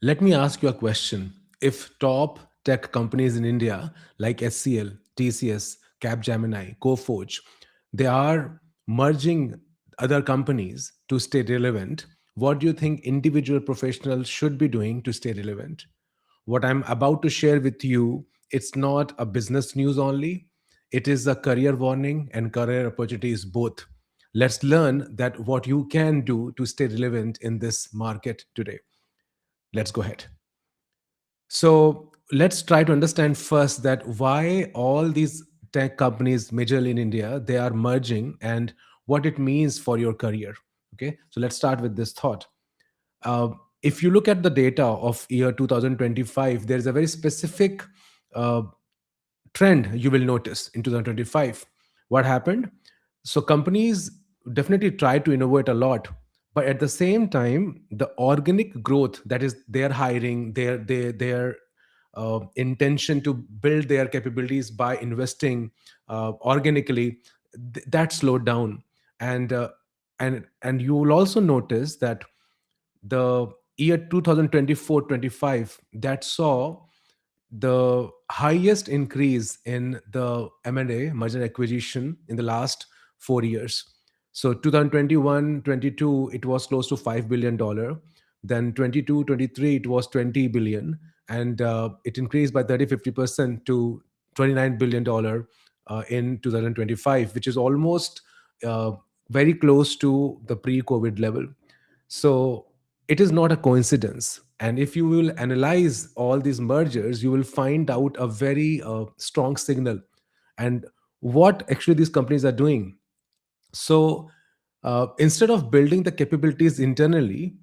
Let me ask you a question. If top tech companies in India like SCL, TCS, Capgemini, Coforge, they are merging other companies to stay relevant, what do you think individual professionals should be doing to stay relevant? What I'm about to share with you, it's not a business news only. It is a career warning and career opportunities both. Let's learn that what you can do to stay relevant in this market today. Let's go ahead. So let's try to understand first that why all these tech companies, majorly in India, they are merging and what it means for your career. Okay, so let's start with this thought. Uh, if you look at the data of year 2025, there is a very specific uh, trend you will notice in 2025. What happened? So companies definitely try to innovate a lot, but at the same time, the organic growth, that is their hiring, their intention to build their capabilities by investing organically, that slowed down. And uh, and and you will also notice that the year 2024-25 that saw the highest increase in the M&A, merger acquisition, in the last 4 years. So 2021-22, it was close to $5 billion. Then 22-23, it was 20 billion, and it increased by 30-50% to $29 billion in 2025, which is almost uh, very close to the pre-COVID level. So it is not a coincidence. And if you will analyze all these mergers, you will find out a very strong signal and what actually these companies are doing. So instead of building the capabilities internally,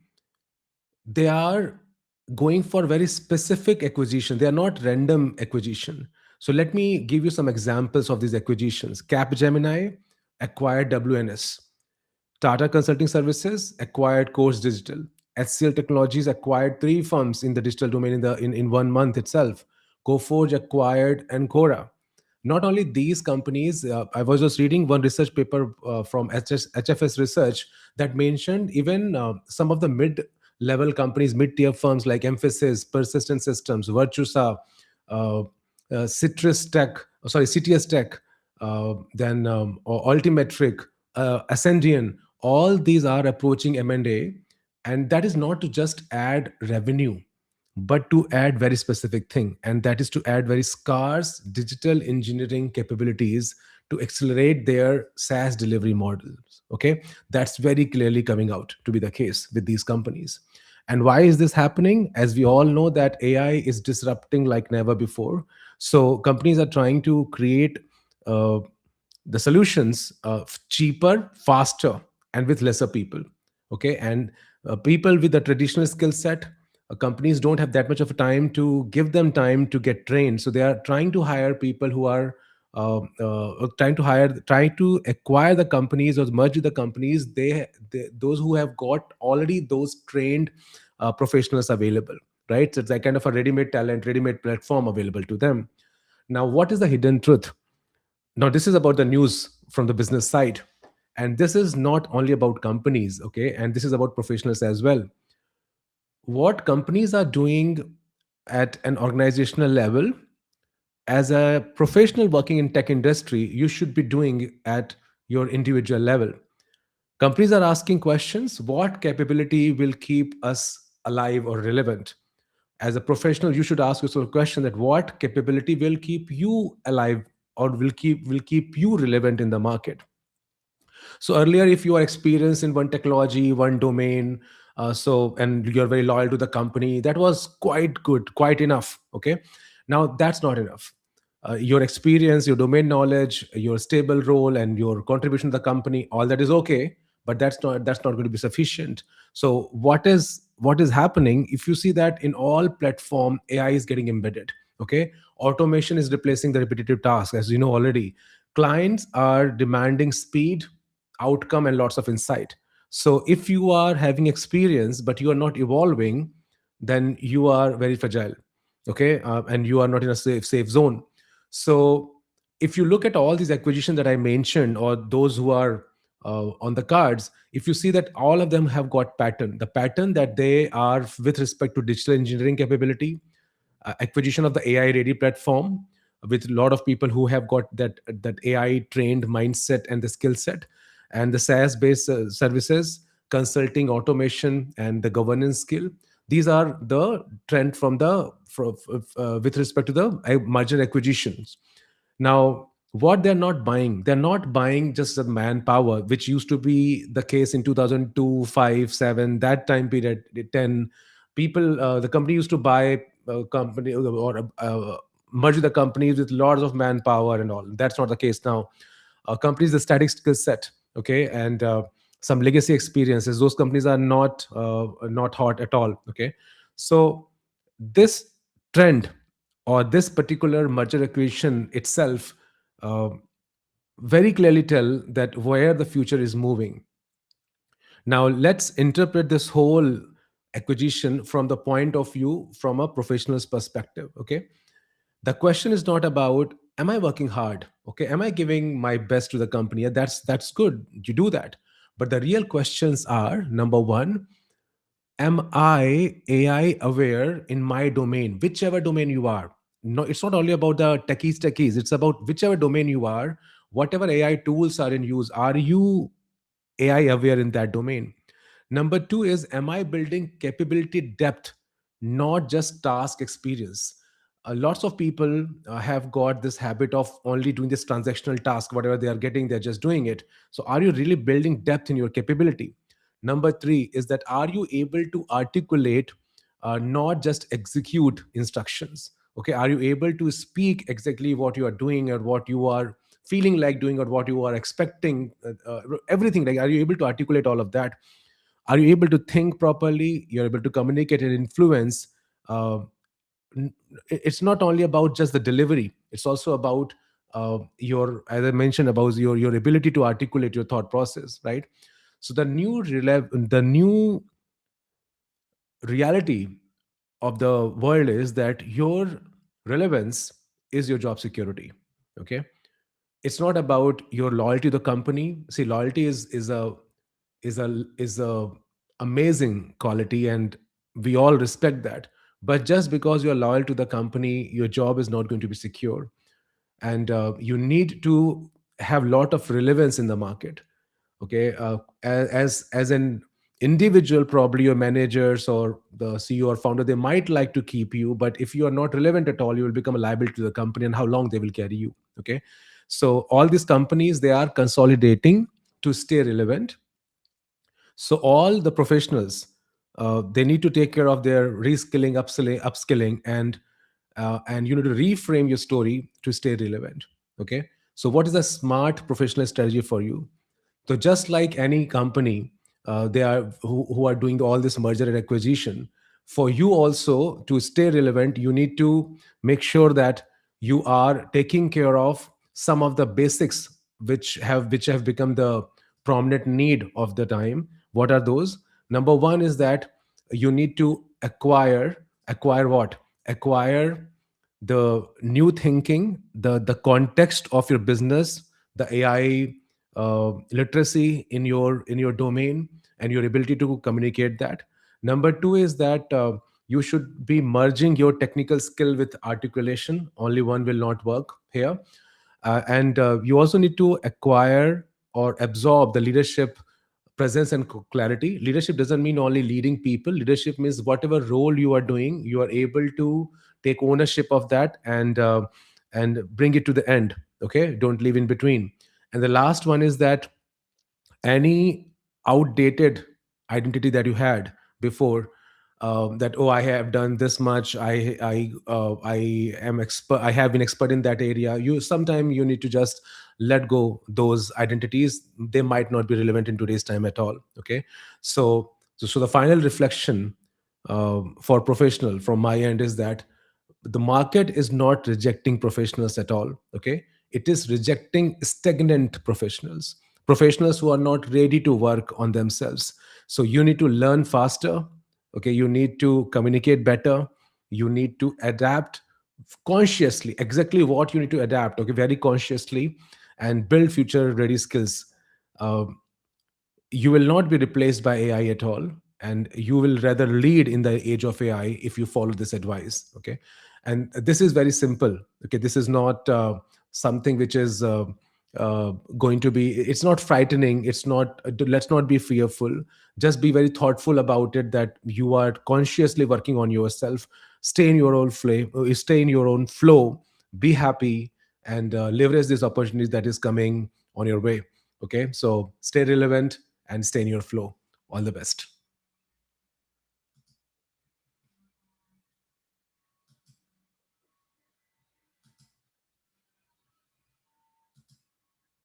they are going for very specific acquisition. They are not random acquisition. So let me give you some examples of these acquisitions. Capgemini acquired WNS. Tata Consulting Services acquired Course Digital. HCL Technologies acquired three firms in the digital domain in 1 month itself. Coforge acquired Ancora. Not only these companies, I was just reading one research paper from HFS Research that mentioned even some of the mid-level companies, mid-tier firms like Emphasis, Persistent Systems, Virtusa, Citrus Tech, CTS Tech, then Altimetric, Ascendian, all these are approaching M&A, and that is not to just add revenue, but to add very specific thing, and that is to add very scarce digital engineering capabilities to accelerate their SaaS delivery models. Okay, that's very clearly coming out to be the case with these companies. And why is this happening? As we all know that AI is disrupting like never before. So companies are trying to create uh, the solutions cheaper, faster, and with lesser people. Okay, and people with a traditional skill set, companies don't have that much of a time to give them time to get trained, so they are trying to hire people who are try to acquire the companies or merge with the companies, they those who have got already those trained professionals available, right? So it's like kind of a ready-made talent, ready-made platform available to them. Now what is the hidden truth? Now this is about the news from the business side, and this is not only about companies, okay, and this is about professionals as well. What companies are doing at an organizational level, as a professional working in tech industry, you should be doing at your individual level. Companies are asking questions: what capability will keep us alive or relevant? As a professional, you should ask yourself a question: that what capability will keep you alive or will keep you relevant in the market? So earlier, if you are experienced in one technology, one domain, and you're very loyal to the company, that was quite good, quite enough. Okay, now that's not enough. Your experience, your domain knowledge, your stable role, and your contribution to the company, all that is okay, but that's not going to be sufficient. So what is happening? If you see that in all platform, AI is getting embedded. Okay, automation is replacing the repetitive tasks, as you know already. Clients are demanding speed, outcome, and lots of insight. So if you are having experience but you are not evolving, then you are very fragile. Okay, and you are not in a safe zone. So if you look at all these acquisitions that I mentioned, or those who are on the cards, if you see that all of them have got pattern, the pattern that they are with respect to digital engineering capability, acquisition of the AI ready platform with a lot of people who have got that AI trained mindset and the skill set, and the SaaS based services, consulting, automation, and the governance skill. These are the trend from the with respect to the merger acquisitions. Now, what they're not buying, they're not buying just the manpower, which used to be the case in 2002, 5, 7, that time period, 10. People, the company used to buy company or merge the companies with lots of manpower and all. That's not the case now. Companies, the static skill set, okay, and some legacy experiences, those companies are not hot at all, okay. So this trend or this particular merger acquisition itself uh, very clearly tell that where the future is moving. Now let's interpret this whole acquisition from the point of view from a professional's perspective, okay. The question is not about am I working hard, okay, am I giving my best to the company. Yeah, that's good, you do that. But the real questions are, number one, am I AI aware in my domain, whichever domain you are. No, it's not only about the techies, it's about whichever domain you are, whatever AI tools are in use, are you AI aware in that domain? Number two is, am I building capability depth, not just task experience? Lots of people have got this habit of only doing this transactional task, whatever they are getting, they're just doing it. So, are you really building depth in your capability? Number three is that are you able to articulate, not just execute instructions? Okay, are you able to speak exactly what you are doing or what you are feeling like doing or what you are expecting, everything, like are you able to articulate all of that? Are you able to think properly? You're able to communicate and influence. uh, it's not only about just the delivery, it's also about your, as I mentioned, about your ability to articulate your thought process, right? So the new reality of the world is that your relevance is your job security, okay. It's not about your loyalty to the company. See, loyalty is a amazing quality, and we all respect that. But just because you're loyal to the company, your job is not going to be secure, and you need to have lot of relevance in the market, okay. As an individual, probably your managers or the CEO or founder, they might like to keep you, but if you are not relevant at all, you will become a liability to the company, and how long they will carry you, okay. So all these companies, they are consolidating to stay relevant. So all the professionals, they need to take care of their reskilling, upskilling, and you need to reframe your story to stay relevant, okay. So what is a smart professional strategy for you? So just like any company, they are who are doing all this merger and acquisition. For you also to stay relevant, you need to make sure that you are taking care of some of the basics which have become the prominent need of the time. What are those? Number one is that you need to acquire what? Acquire the new thinking, the context of your business, the AI literacy in your domain, and your ability to communicate that. Number two is that you should be merging your technical skill with articulation. Only one will not work here. And you also need to acquire or absorb the leadership presence and clarity. Leadership doesn't mean only leading people. Leadership means whatever role you are doing, you are able to take ownership of that and bring it to the end. Okay, don't leave in between. And the last one is that any outdated identity that you had before, that, oh, I have done this much, I am expert, I have been expert in that area. You sometime you need to just let go those identities. They might not be relevant in today's time at all, okay. So the final reflection for professional from my end is that the market is not rejecting professionals at all, okay. It is rejecting stagnant professionals, professionals who are not ready to work on themselves. So you need to learn faster, okay. You need to communicate better. You need to adapt consciously, exactly what you need to adapt, okay, very consciously, and build future ready skills. you will not be replaced by AI at all, and you will rather lead in the age of AI if you follow this advice. Okay, and this is very simple. Okay, this is not something which is going to be. It's not frightening. It's not. Let's not be fearful. Just be very thoughtful about it. That you are consciously working on yourself. Stay in your own flame. Stay in your own flow. Be happy and leverage this opportunity that is coming on your way. Okay, so stay relevant and stay in your flow. All the best.